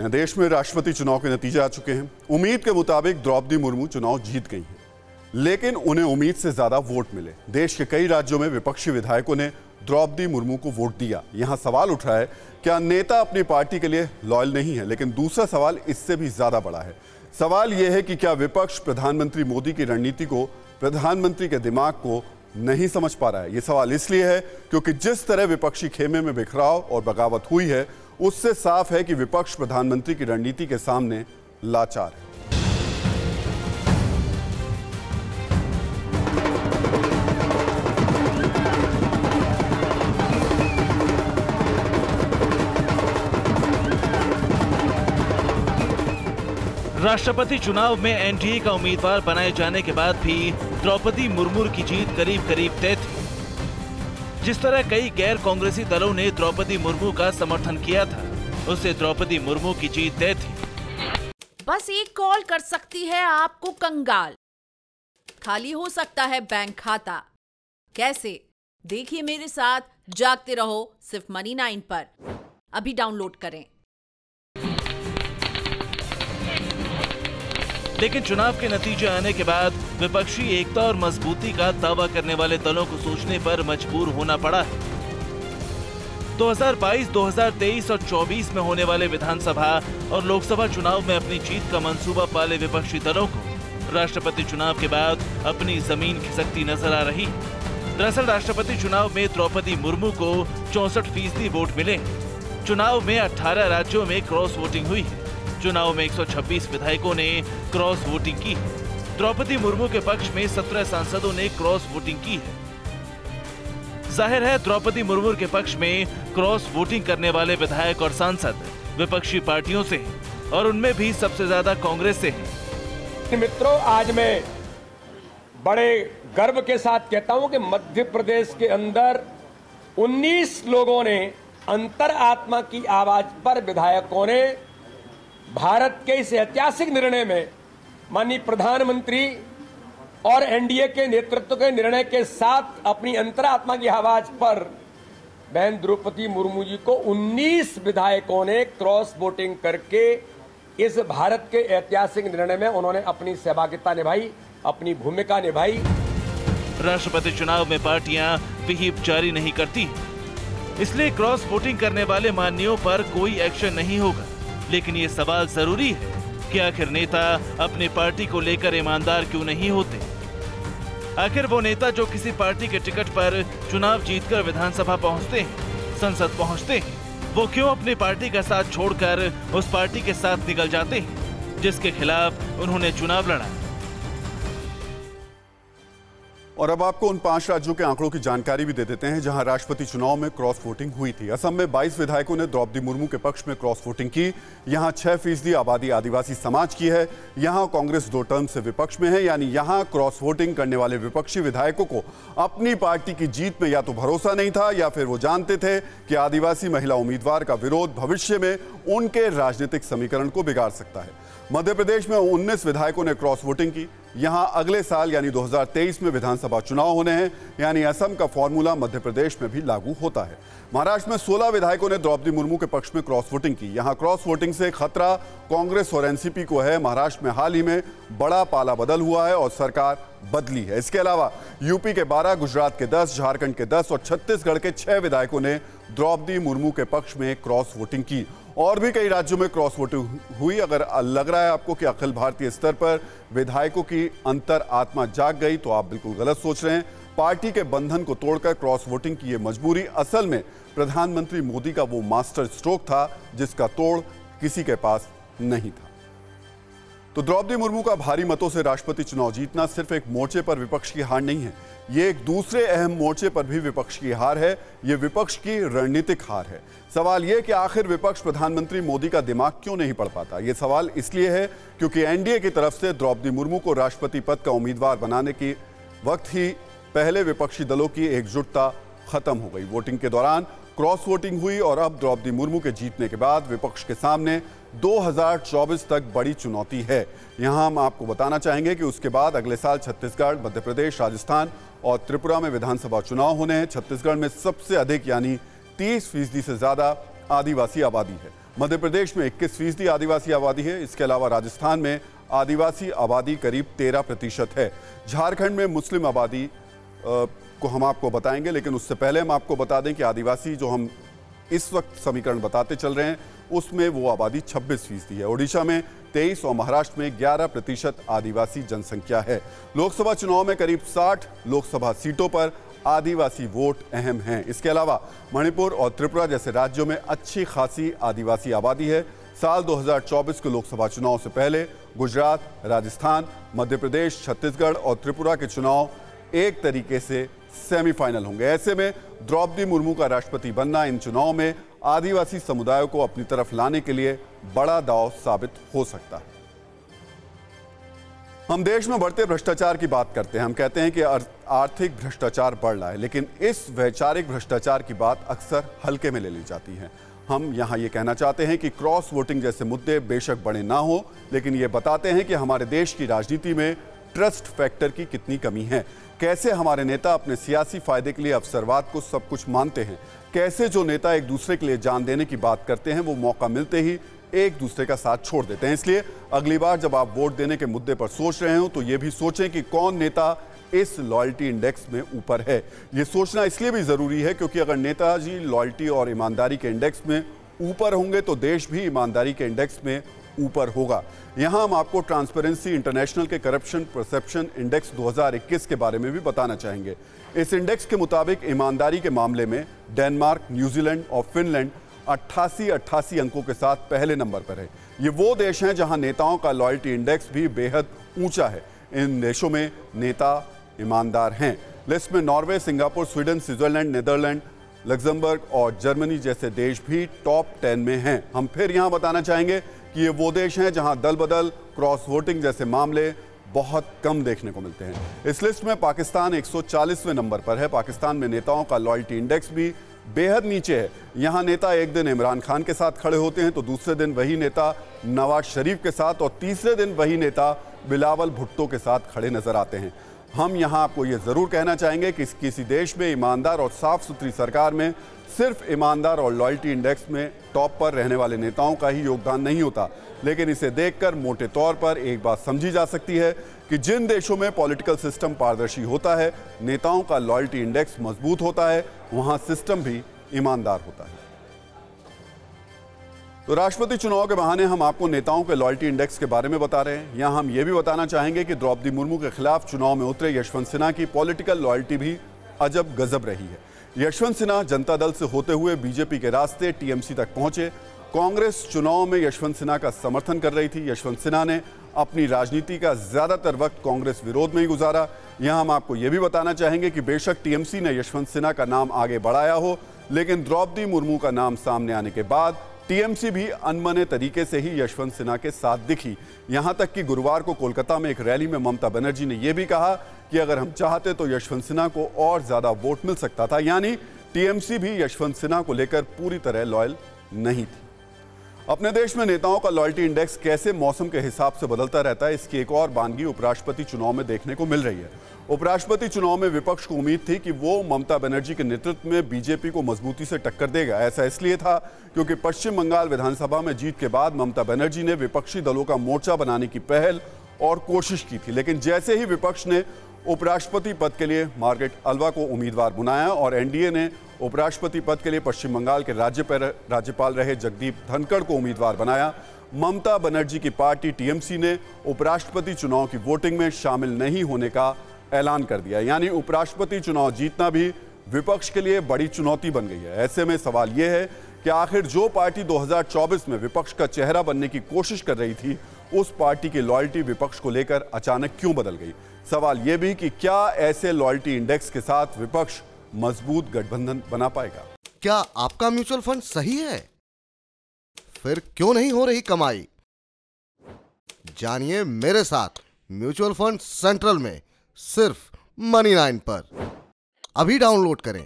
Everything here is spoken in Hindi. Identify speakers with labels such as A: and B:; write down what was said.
A: देश में राष्ट्रपति चुनाव के नतीजे आ चुके हैं। उम्मीद के मुताबिक द्रौपदी मुर्मू चुनाव जीत गई हैं, लेकिन उन्हें उम्मीद से ज्यादा वोट मिले। देश के कई राज्यों में विपक्षी विधायकों ने द्रौपदी मुर्मू को वोट दिया। यहां सवाल उठ रहा है, क्या नेता अपनी पार्टी के लिए लॉयल नहीं है? लेकिन दूसरा सवाल इससे भी ज्यादा बड़ा है। सवाल यह है कि क्या विपक्ष प्रधानमंत्री मोदी की रणनीति को, प्रधानमंत्री के दिमाग को नहीं समझ पा रहा है? यह सवाल इसलिए है क्योंकि जिस तरह विपक्षी खेमे में बिखराव और बगावत हुई है, उससे साफ है कि विपक्ष प्रधानमंत्री की रणनीति के सामने लाचार है।
B: राष्ट्रपति चुनाव में एनडीए का उम्मीदवार बनाए जाने के बाद भी द्रौपदी मुर्मू की जीत करीब करीब तय थी। जिस तरह कई गैर कांग्रेसी दलों ने द्रौपदी मुर्मू का समर्थन किया था, उससे द्रौपदी मुर्मू की जीत तय थी।
C: बस एक कॉल कर सकती है आपको कंगाल, खाली हो सकता है बैंक खाता। कैसे? देखिए मेरे साथ, जागते रहो सिर्फ मनी 9 पर। अभी डाउनलोड करें।
B: लेकिन चुनाव के नतीजे आने के बाद विपक्षी एकता और मजबूती का दावा करने वाले दलों को सोचने पर मजबूर होना पड़ा है। 2022, 2023 और 24 में होने वाले विधानसभा और लोकसभा चुनाव में अपनी जीत का मंसूबा पाले विपक्षी दलों को राष्ट्रपति चुनाव के बाद अपनी जमीन खिसकती नजर आ रही। दरअसल राष्ट्रपति चुनाव में द्रौपदी मुर्मू को 64% वोट मिले। चुनाव में 18 राज्यों में क्रॉस वोटिंग हुई है। चुनाव में 126 विधायकों ने क्रॉस वोटिंग की है। द्रौपदी मुर्मू के पक्ष में 17 सांसदों ने क्रॉस वोटिंग की है। जाहिर है द्रौपदी मुर्मू के पक्ष में क्रॉस वोटिंग करने वाले विधायक और सांसद विपक्षी पार्टियों से हैं और उनमें भी सबसे ज्यादा कांग्रेस से हैं।
D: मित्रों, आज मैं बड़े गर्व के साथ कहता हूं कि मध्य प्रदेश के अंदर 19 लोगों ने अंतरात्मा की आवाज पर विधायकों ने भारत के इस ऐतिहासिक निर्णय में माननीय प्रधानमंत्री और एनडीए के नेतृत्व के निर्णय के साथ अपनी अंतरात्मा की आवाज पर बहन द्रौपदी मुर्मू जी को 19 विधायकों ने क्रॉस वोटिंग करके इस भारत के ऐतिहासिक निर्णय में उन्होंने अपनी सहभागिता निभाई, अपनी भूमिका निभाई।
B: राष्ट्रपति चुनाव में पार्टियां व्हिप जारी नहीं करती, इसलिए क्रॉस वोटिंग करने वाले माननीयों पर कोई एक्शन नहीं होगा। लेकिन ये सवाल जरूरी है कि आखिर नेता अपनी पार्टी को लेकर ईमानदार क्यों नहीं होते? आखिर वो नेता जो किसी पार्टी के टिकट पर चुनाव जीतकर विधानसभा पहुंचते हैं, संसद पहुंचते हैं, वो क्यों अपनी पार्टी का साथ छोड़कर उस पार्टी के साथ निकल जाते हैं जिसके खिलाफ उन्होंने चुनाव लड़ा?
A: और अब आपको उन 5 राज्यों के आंकड़ों की जानकारी भी दे देते हैं जहां राष्ट्रपति चुनाव में क्रॉस वोटिंग हुई थी। असम में 22 विधायकों ने द्रौपदी मुर्मू के पक्ष में क्रॉस वोटिंग की। यहां 6% आबादी आदिवासी समाज की है। यहां कांग्रेस 2 टर्म से विपक्ष में है, यानी यहां क्रॉस वोटिंग करने वाले विपक्षी विधायकों को अपनी पार्टी की जीत में या तो भरोसा नहीं था या फिर वो जानते थे कि आदिवासी महिला उम्मीदवार का विरोध भविष्य में उनके राजनीतिक समीकरण को बिगाड़ सकता है। मध्य प्रदेश में 19 विधायकों ने क्रॉस वोटिंग की। यहां अगले साल यानी 2023 में विधानसभा चुनाव होने हैं, यानी असम का फॉर्मूला मध्य प्रदेश में भी लागू होता है। महाराष्ट्र में 16 विधायकों ने द्रौपदी मुर्मू के पक्ष में क्रॉस वोटिंग की। यहां क्रॉस वोटिंग से खतरा कांग्रेस और एनसीपी को है। महाराष्ट्र में हाल ही में बड़ा पाला बदल हुआ है और सरकार बदली है। इसके अलावा यूपी के 12, गुजरात के 10, झारखंड के 10 और छत्तीसगढ़ के 6 विधायकों ने द्रौपदी मुर्मू के पक्ष में क्रॉस वोटिंग की। और भी कई राज्यों में क्रॉस वोटिंग हुई। अगर लग रहा है आपको कि अखिल भारतीय स्तर पर विधायकों की अंतर आत्मा जाग गई, तो आप बिल्कुल गलत सोच रहे हैं। पार्टी के बंधन को तोड़कर क्रॉस वोटिंग की ये मजबूरी असल में प्रधानमंत्री मोदी का वो मास्टर स्ट्रोक था जिसका तोड़ किसी के पास नहीं था। तो द्रौपदी मुर्मू का भारी मतों से राष्ट्रपति चुनाव जीतना सिर्फ एक मोर्चे पर विपक्ष की हार नहीं है, ये एक दूसरे अहम मोर्चे पर भी विपक्ष की हार है। ये विपक्ष की रणनीतिक हार है। सवाल यह कि आखिर विपक्ष प्रधानमंत्री मोदी का दिमाग क्यों नहीं पढ़ पाता? ये सवाल इसलिए है क्योंकि एनडीए की तरफ से द्रौपदी मुर्मू को राष्ट्रपति पद का उम्मीदवार बनाने के वक्त ही पहले विपक्षी दलों की एकजुटता खत्म हो गई। वोटिंग के दौरान क्रॉस वोटिंग हुई और अब द्रौपदी मुर्मू के जीतने के बाद विपक्ष के सामने 2024 तक बड़ी चुनौती है। यहां हम आपको बताना चाहेंगे कि उसके बाद अगले साल छत्तीसगढ़, मध्य प्रदेश, राजस्थान और त्रिपुरा में विधानसभा चुनाव होने हैं। छत्तीसगढ़ में सबसे अधिक यानी 30% से ज्यादा आदिवासी आबादी है। मध्य प्रदेश में 21% आदिवासी आबादी है। इसके अलावा राजस्थान में आदिवासी आबादी करीब 13% है। झारखंड में मुस्लिम आबादी को हम आपको बताएंगे, लेकिन उससे पहले हम आपको बता दें कि आदिवासी जो हम इस वक्त समीकरण बताते चल रहे हैं उसमें वो आबादी 26% है। ओडिशा में 23 और महाराष्ट्र में 11% आदिवासी जनसंख्या है। लोकसभा चुनाव में करीब 60 लोकसभा सीटों पर आदिवासी वोट अहम हैं। इसके अलावा मणिपुर और त्रिपुरा जैसे राज्यों में अच्छी खासी आदिवासी आबादी है। साल 2024 के लोकसभा चुनाव से पहले गुजरात, राजस्थान, मध्य प्रदेश, छत्तीसगढ़ और त्रिपुरा के चुनाव एक तरीके से सेमीफाइनल होंगे। ऐसे में द्रौपदी मुर्मू का राष्ट्रपति बनना इन चुनाव में आदिवासी समुदायों को अपनी तरफ लाने के लिए बड़ा दांव साबित हो सकता है। हम देश में बढ़ते भ्रष्टाचार की बात करते हैं। हम कहते हैं कि आर्थिक भ्रष्टाचार बढ़ रहा है, लेकिन इस वैचारिक भ्रष्टाचार की बात अक्सर हल्के में ले ली जाती है। हम यहां ये कहना चाहते हैं कि क्रॉस वोटिंग जैसे मुद्दे बेशक बड़े ना हो, लेकिन ये बताते हैं कि हमारे देश की राजनीति में ट्रस्ट फैक्टर की कितनी कमी है। कैसे हमारे नेता अपने सियासी फायदे के लिए अवसरवाद को सब कुछ मानते हैं। कैसे जो नेता एक दूसरे के लिए जान देने की बात करते हैं वो मौका मिलते ही एक दूसरे का साथ छोड़ देते हैं। इसलिए अगली बार जब आप वोट देने के मुद्दे पर सोच रहे हो तो ये भी सोचें कि कौन नेता इस लॉयल्टी इंडेक्स में ऊपर है। ये सोचना इसलिए भी जरूरी है क्योंकि अगर नेताजी लॉयल्टी और ईमानदारी के इंडेक्स में ऊपर होंगे तो देश भी ईमानदारी के इंडेक्स में ऊपर होगा। यहां हम आपको ट्रांसपेरेंसी इंटरनेशनल के करप्शन परसेप्शन इंडेक्स 2021 के बारे में भी बताना चाहेंगे। इस इंडेक्स के मुताबिक ईमानदारी के मामले में डेनमार्क, न्यूजीलैंड और फिनलैंड 88 अंकों के साथ पहले नंबर पर है। ये वो देश हैं जहां नेताओं का लॉयल्टी इंडेक्स भी बेहद ऊंचा है। इन देशों में नेता ईमानदार हैं। लिस्ट में Norway, Singapore, Sweden, Switzerland, Netherland, Luxembourg और जर्मनी जैसे देश भी टॉप 10 में हैं। हम फिर यहां बताना चाहेंगे कि ये वो देश हैं जहां दल बदल, क्रॉस वोटिंग जैसे मामले बहुत कम देखने को मिलते हैं। इस लिस्ट में पाकिस्तान 140वें नंबर पर है। पाकिस्तान में नेताओं का लॉयल्टी इंडेक्स भी बेहद नीचे है। यहां नेता एक दिन इमरान खान के साथ खड़े होते हैं तो दूसरे दिन वही नेता नवाज शरीफ के साथ और तीसरे दिन वही नेता बिलावल भुट्टो के साथ खड़े नजर आते हैं। हम यहां आपको यह जरूर कहना चाहेंगे कि किसी देश में ईमानदार और साफ सुथरी सरकार में सिर्फ ईमानदार और लॉयल्टी इंडेक्स में टॉप पर रहने वाले नेताओं का ही योगदान नहीं होता, लेकिन इसे देखकर मोटे तौर पर एक बात समझी जा सकती है कि जिन देशों में पॉलिटिकल सिस्टम पारदर्शी होता है, नेताओं का लॉयल्टी इंडेक्स मजबूत होता है, वहां सिस्टम भी ईमानदार होता है। तो राष्ट्रपति चुनाव के बहाने हम आपको नेताओं के लॉयल्टी इंडेक्स के बारे में बता रहे हैं। यहां हम ये भी बताना चाहेंगे कि द्रौपदी मुर्मू के खिलाफ चुनाव में उतरे यशवंत सिन्हा की पॉलिटिकल लॉयल्टी भी अजब गजब रही है। यशवंत सिन्हा जनता दल से होते हुए बीजेपी के रास्ते टीएमसी तक पहुंचे। कांग्रेस चुनाव में यशवंत सिन्हा का समर्थन कर रही थी। यशवंत सिन्हा ने अपनी राजनीति का ज्यादातर वक्त कांग्रेस विरोध में ही गुजारा। यहां हम आपको यह भी बताना चाहेंगे कि बेशक टीएमसी ने यशवंत सिन्हा का नाम आगे बढ़ाया हो, लेकिन द्रौपदी मुर्मू का नाम सामने आने के बाद टीएमसी भी अनमने तरीके से ही यशवंत सिन्हा के साथ दिखी। यहां तक कि गुरुवार को कोलकाता में एक रैली में ममता बनर्जी ने यह भी कहा कि अगर हम चाहते तो यशवंत सिन्हा को और ज्यादा वोट मिल सकता था। यानी टीएमसी भी यशवंत सिन्हा को लेकर पूरी तरह लॉयल नहीं थी। अपने देश में नेताओं का लॉयल्टी इंडेक्स कैसे मौसम के हिसाब से बदलता रहता है, इसकी एक और बानगी उपराष्ट्रपति चुनाव में देखने को मिल रही है। उपराष्ट्रपति चुनाव में विपक्ष को उम्मीद थी कि वो ममता बनर्जी के नेतृत्व में बीजेपी को मजबूती से टक्कर देगा। ऐसा इसलिए था क्योंकि पश्चिम बंगाल विधानसभा में जीत के बाद ममता बनर्जी ने विपक्षी दलों का मोर्चा बनाने की पहल और कोशिश की थी। लेकिन जैसे ही विपक्ष ने उपराष्ट्रपति पद के लिए मार्गरेट अल्वा को उम्मीदवार बनाया और एनडीए ने उपराष्ट्रपति पद के लिए पश्चिम बंगाल के राज्यपाल रहे जगदीप धनखड़ को उम्मीदवार बनाया, ममता बनर्जी की पार्टी टीएमसी ने उपराष्ट्रपति चुनाव की वोटिंग में शामिल नहीं होने का ऐलान कर दिया। यानी उपराष्ट्रपति चुनाव जीतना भी विपक्ष के लिए बड़ी चुनौती बन गई है। ऐसे में सवाल यह है कि आखिर जो पार्टी 2024 में विपक्ष का चेहरा बनने की कोशिश कर रही थी, उस पार्टी की लॉयल्टी विपक्ष को लेकर अचानक क्यों बदल गई। सवाल यह भी कि क्या ऐसे लॉयल्टी इंडेक्स के साथ विपक्ष मजबूत गठबंधन बना पाएगा।
E: क्या आपका म्यूचुअल फंड सही है? फिर क्यों नहीं हो रही कमाई? जानिए मेरे साथ म्यूचुअल फंड सेंट्रल में सिर्फ Money9 पर। अभी डाउनलोड करें।